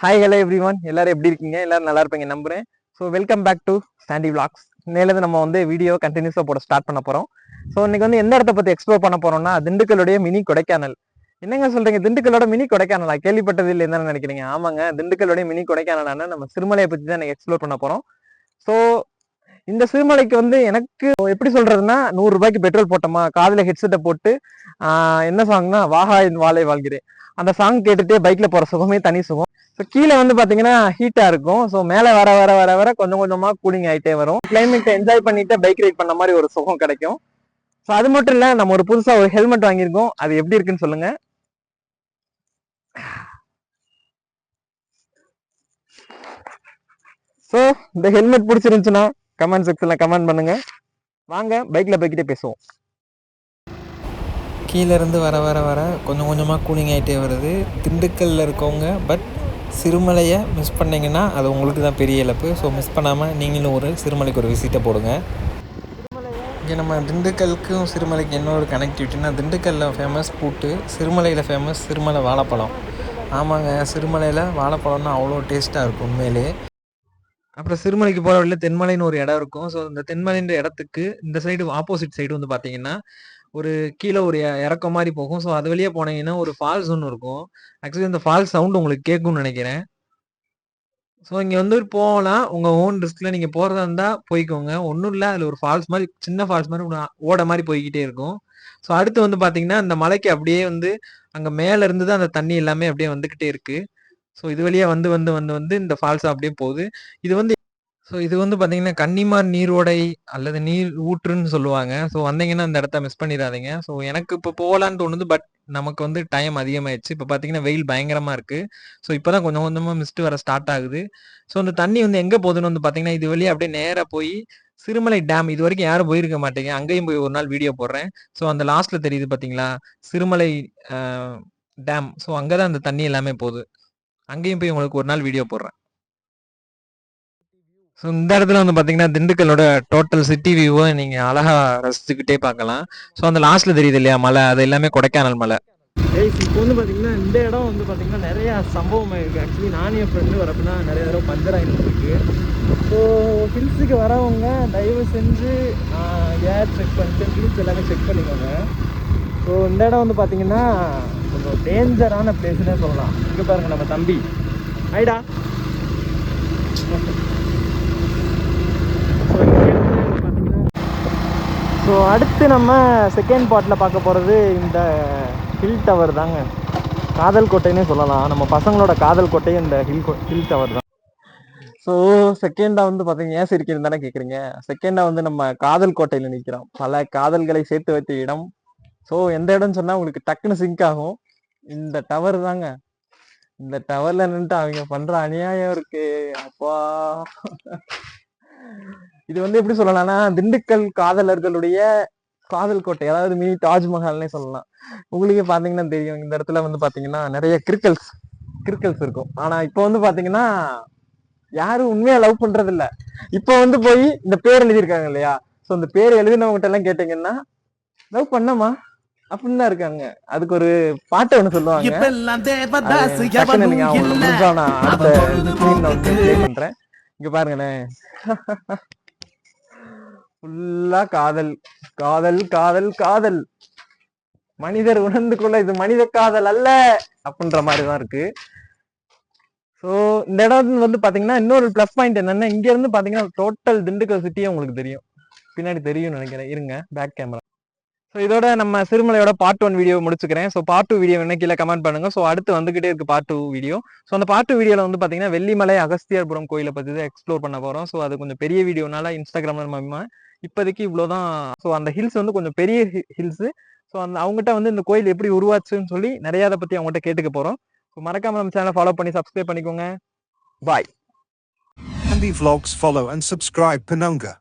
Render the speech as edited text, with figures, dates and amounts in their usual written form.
Hi hello everyone, எல்லாரும் எப்படி இருக்கீங்க? எல்லாரும் நல்லா இருப்பீங்க நம்புறேன். So welcome back to Sandy vlogs. இன்னையிலேருந்து நம்ம வந்து வீடியோ கண்டினியூஸாக போட ஸ்டார்ட் பண்ண போகிறோம். ஸோ இன்னைக்கு வந்து எந்த இடத்த பற்றி எக்ஸ்ப்ளோர் பண்ண போறோம்னா, திண்டுக்கல்லுடைய மினி கொடைக்கானல். என்னங்க சொல்றீங்க, திண்டுக்கல்லோட மினி கொடைக்கானலா? கேள்விப்பட்டது இல்லை, என்ன நினைக்கிறீங்க? ஆமாங்க, திண்டுக்கல்லுடைய மினி கொடைக்கானலான நம்ம சிறுமலையை பற்றி தான் எனக்கு எக்ஸ்ப்ளோர் பண்ண போகிறோம். ஸோ இந்த சிறுமலைக்கு வந்து எனக்கு எப்படி சொல்றதுன்னா, 100 ரூபாய்க்கு பெட்ரோல் போட்டோமா, காதில் ஹெட்செட்டை போட்டு என்ன சாங்னா வாஹா என் வாழை வாழ்கிறேன் அந்த சாங் கேட்டுட்டே பைக்ல போற சுகமே தனி சுகம். ஸோ கீழே வந்து பாத்தீங்கன்னா ஹீட்டா இருக்கும். ஸோ மேலே வர வர வர வர கொஞ்சம் கொஞ்சமா கூலிங் ஆயிட்டே வரும். கிளைமேட்டை என்ஜாய் பண்ணிட்டு பைக் ரைட் பண்ண மாதிரி ஒரு சுகம் கிடைக்கும். ஸோ அது மட்டும் இல்ல, நம்ம ஒரு புதுசா ஒரு ஹெல்மெட் வாங்கியிருக்கோம். அது எப்படி இருக்குன்னு சொல்லுங்க. ஸோ இந்த ஹெல்மெட் பிடிச்சிருந்துச்சுன்னா கமெண்ட் செக்ஷன்ல கமெண்ட் பண்ணுங்க. வாங்க பைக்ல போய்கிட்டே பேசுவோம். கீழேருந்து வர வர வர கொஞ்சம் கொஞ்சமாக கூலிங் ஆகிட்டே வருது. திண்டுக்கல்லில் இருக்கவங்க பட் சிறுமலையை மிஸ் பண்ணிங்கன்னா அது உங்களுக்கு தான் பெரிய இழப்பு. ஸோ மிஸ் பண்ணாமல் நீங்களும் ஒரு சிறுமலைக்கு ஒரு விசிட்டை போடுங்க. இங்கே நம்ம திண்டுக்கலுக்கும் சிறுமலைக்கு என்ன ஒரு கனெக்டிவிட்டினா, திண்டுக்கல்லில் ஃபேமஸ் பூட்டு, சிறுமலையில் ஃபேமஸ் சிறுமலை வாழைப்பழம். ஆமாங்க, சிறுமலையில் வாழைப்பழம்னா அவ்வளோ டேஸ்ட்டாக இருக்கும் உண்மையிலே. அப்புறம் சிறுமலைக்கு போகிற வழியில் தென்மலைன்னு ஒரு இடம் இருக்கும். ஸோ இந்த தென்மலைன்ற இடத்துக்கு இந்த சைடு ஆப்போசிட் சைடு வந்து பார்த்தீங்கன்னா ஒரு கீழே ஒரு இறக்கம் மாதிரி போகும். ஸோ அது வழியே போனீங்கன்னா ஒரு ஃபால்ஸ் ஒன்று இருக்கும். ஆக்சுவலி இந்த ஃபால்ஸ் சவுண்ட் உங்களுக்கு கேட்கும்னு நினைக்கிறேன். ஸோ இங்கே வந்து போகலாம், உங்கள் ஓன் ரிஸ்கில் நீங்கள் போகிறதா இருந்தால் போய்க்கோங்க. ஒன்றும் இல்லை, அதில் ஒரு ஃபால்ஸ் மாதிரி, சின்ன ஃபால்ஸ் மாதிரி ஓட மாதிரி போய்கிட்டே இருக்கும். ஸோ அடுத்து வந்து பார்த்தீங்கன்னா அந்த மலைக்கு அப்படியே வந்து அங்கே மேலே இருந்து தான் அந்த தண்ணி எல்லாமே அப்படியே வந்துக்கிட்டே இருக்கு. ஸோ இது வழியாக வந்து வந்து வந்து வந்து இந்த ஃபால்ஸ் அப்படியே போகுது. இது வந்து இது வந்து பார்த்தீங்கன்னா கன்னிமார் நீரோடை அல்லது நீர் ஊற்றுன்னு சொல்லுவாங்க. ஸோ வந்தீங்கன்னா அந்த இடத்த மிஸ் பண்ணிடாதீங்க. ஸோ எனக்கு இப்போ போகலான்னு தோணுது. பட் நமக்கு வந்து டைம் அதிகமாயிடுச்சு. இப்போ பார்த்தீங்கன்னா வெயில் பயங்கரமா இருக்கு. ஸோ இப்போதான் கொஞ்சம் கொஞ்சமா மிஸ்ட் வர ஸ்டார்ட் ஆகுது. ஸோ அந்த தண்ணி வந்து எங்க போகுதுன்னு வந்து பார்த்தீங்கன்னா, இது வழியா அப்படியே நேரா போய் சிறுமலை டேம், இது வரைக்கும் யாரும் போயிருக்க மாட்டீங்க. அங்கேயும் போய் ஒரு நாள் வீடியோ போடுறேன். ஸோ அந்த லாஸ்ட்ல தெரியுது பார்த்தீங்களா, சிறுமலை டேம். ஸோ அங்கதான் அந்த தண்ணி எல்லாமே போகுது. அங்கேயும் போய் உங்களுக்கு ஒரு நாள் வீடியோ போடுறேன். ஸோ இந்த இடத்துல வந்து பார்த்தீங்கன்னா திண்டுக்கல்லோட டோட்டல் சிட்டி வியூவை நீங்கள் அழகா ரசிச்சுக்கிட்டே பார்க்கலாம். ஸோ அந்த லாஸ்ட்ல தெரியுது இல்லையா மலை, அது எல்லாமே கொடைக்கானல் மலை. இப்போ வந்து பார்த்தீங்கன்னா இந்த இடம் வந்து பார்த்தீங்கன்னா நிறையா சம்பவம் இருக்குது. ஆக்சுவலி நானும் என் ஃப்ரெண்டு வரப்போனா நிறைய தடவை பஞ்சர் ஆகிட்டு இருக்கு. ஸோ ஹில்ஸுக்கு வரவங்க தயவு செஞ்சு ஏர் செக் பண்ணிட்டு ஹில்ஸ் எல்லாமே செக் பண்ணிக்கோங்க. ஸோ இந்த இடம் வந்து பார்த்தீங்கன்னா கொஞ்சம் டேஞ்சரான பிளேஸ்னே சொல்லலாம். இங்கே பாருங்கள் நம்ம தம்பி ஐடா. ஸோ அடுத்து நம்ம செகண்ட் பார்ட்டில் பார்க்க போகிறது இந்த ஹில் டவர் தாங்க. காதல் கோட்டைன்னே சொல்லலாம். நம்ம பசங்களோட காதல் கோட்டை இந்த ஹில் டவர் தான். ஸோ செகண்டாக வந்து பார்த்தீங்கன்னா ஏன் சிரிக்கிறது தானே கேட்குறீங்க. செகண்டாக வந்து நம்ம காதல் கோட்டையில் நிற்கிறோம். பல காதல்களை சேர்த்து வைத்த இடம். ஸோ எந்த இடம்னு சொன்னால் உங்களுக்கு டக்குன்னு சிங்க் ஆகும். இந்த டவர் தாங்க. இந்த டவரில் நின்றுட்டு அவங்க பண்ணுற அநியாயம் இருக்கு அப்பா. இது வந்து எப்படி சொல்லலாம்னா, திண்டுக்கல் காதலர்களுடைய காதல் கோட்டை, அதாவது மினி தாஜ்மஹால்னே சொல்லலாம். உங்களுக்கே பாத்தீங்கன்னா தெரியும், இந்த இடத்துல வந்து பாத்தீங்கன்னா நிறைய கிரிக்கல்ஸ் இருக்கும். ஆனா இப்ப வந்து பாத்தீங்கன்னா யாரும் உண்மையா லவ் பண்றது இல்ல. இப்ப வந்து போய் இந்த பேர் எழுதியிருக்காங்க இல்லையா, சோ இந்த பேர் எழுதினவங்ககிட்ட எல்லாம் கேட்டீங்கன்னா லவ் பண்ணமா அப்படின்னு தான் இருக்காங்க. அதுக்கு ஒரு பாட்டை ஒண்ணு சொல்லுவாங்க. பண்றேன், இங்க பாருங்களேன். ஃபுல்லா காதல் காதல் காதல் காதல். மனிதர் உணர்ந்து கொள்ள இது மனித காதல் அல்ல அப்படின்ற மாதிரிதான் இருக்கு. ஸோ இந்த இடம் வந்து பாத்தீங்கன்னா இன்னொரு பிளஸ் பாயிண்ட் என்னன்னா, இங்க இருந்து பாத்தீங்கன்னா டோட்டல் திண்டுக்கல் சிட்டியே உங்களுக்கு தெரியும். பின்னாடி தெரியும்னு நினைக்கிறேன், இருங்க பேக் கேமரா. ஸோ இதோட நம்ம சிறுமலையோட பார்ட் 1 வீடியோ முடிச்சுக்கிறேன். ஸோ பார்ட் 2 வீடியோ என்ன கீழே கமெண்ட் பண்ணுங்க. ஸோ அடுத்து வந்துகிட்டே இருக்கு பார்ட் 2 வீடியோ. ஸோ அந்த பார்ட் 2 வீடியோல வந்து பாத்தீங்கன்னா வெள்ளிமலை அகஸ்தியர்புரம் கோயிலை பத்தி தான் எக்ஸ்ப்ளோர் பண்ண போறோம். ஸோ அது கொஞ்சம் பெரிய வீடியோனால இன்ஸ்டாகிராம்ல நம்ம இப்போதைக்கு இவ்வளோதான். ஸோ அந்த ஹில்ஸ் வந்து கொஞ்சம் பெரிய ஹில்ஸ். ஸோ அந்த அவங்ககிட்ட வந்து இந்த கோயில் எப்படி உருவாச்சுன்னு சொல்லி நிறைய அதை பத்தி அவங்ககிட்ட கேட்டுக்க போறோம். ஸோ மறக்காம நம்ம சேனலை ஃபாலோ பண்ணி சப்ஸ்கிரைப் பண்ணிக்கோங்க. பாய். Sandy Vlogs follow and subscribe Penunga.